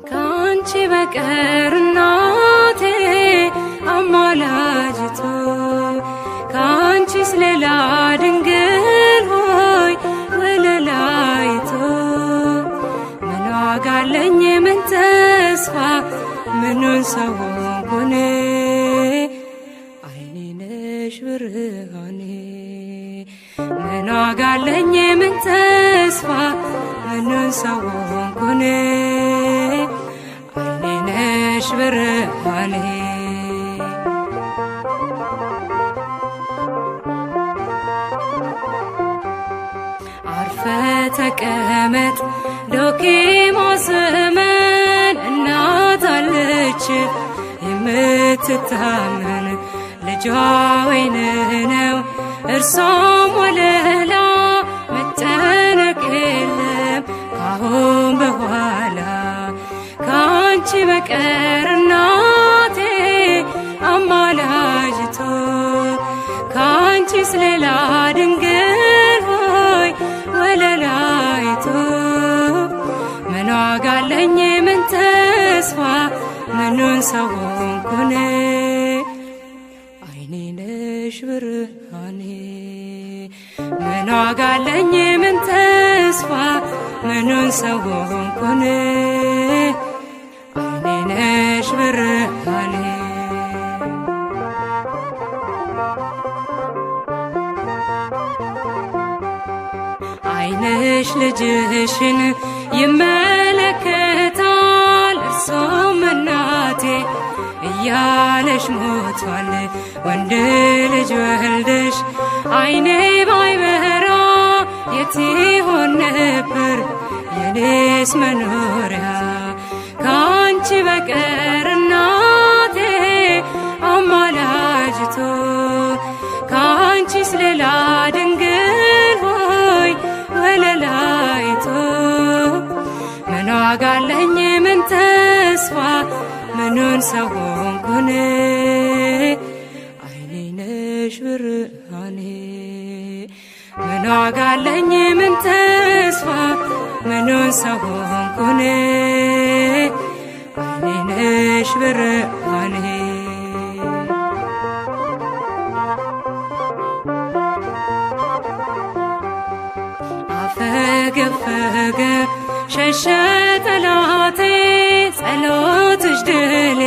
ካንቺ በቀር እናቴ አማላጅቱ ካንቺስ ሌላ ድንግል ሆይ ወለላይቱ ምን ዋጋ አለኝ ምን ተስፋ ምኑን ሰው ሆንኩኔ አይኔ ነሽ ብርሃኔ ምን ዋጋ አለኝ ምን ተስፋ ምኑን ሰው ሆንኩኔ አይኔ ነሽ ብርሃኔ አርፈ ተቀመጥ ዶኪሞስ እመን እናት አለች የምትታመን ልጇ ወይን ነው እርሷም ወለላ መጨነቅ የለም ካሁን በኋላ ካንቺ በቀር እናቴ አማላጅቱ ካንቺስ ሌላ ድንግል ሆይ ወለላይቱ ምን ዋጋ አለኝ ምን ተስፋ ምኑን ሰው ሆንኩኔ አይኔ ነሽ ብርሃኔ ምን ዋጋ አለኝ ምን ተስፋ ምኑን ሰው ሆንኩኔ አይኔ ነሽ ብርሃኔ አይንሽ ልጅሽን ይመለከታል እርሱም እናቴ እያለሽ ሞቷል ወንድ ልጅ ወልደሽ አይኔ ባይበራ የት ይሆን ነበር የኔስ መኖሪያ ካንቺ በቀር እናቴ አማላጅቱ ካንቺስ ሌላ ድንግል ሆይ ወለላይቱ ምን ዋጋ አለኝ ምን ተስፋ ምኑን ሰው ሆንኩኔ አይኔ ነሽ ብርሃኔ ምን ዋጋ አለኝ ምን ተስፋ ምኑን ሰው ሆንኩኔ አይኔ ነሽ ብርሃኔ አፈገፈገ ሸሸ ጠላቴ ጸሎትሽ ድሌ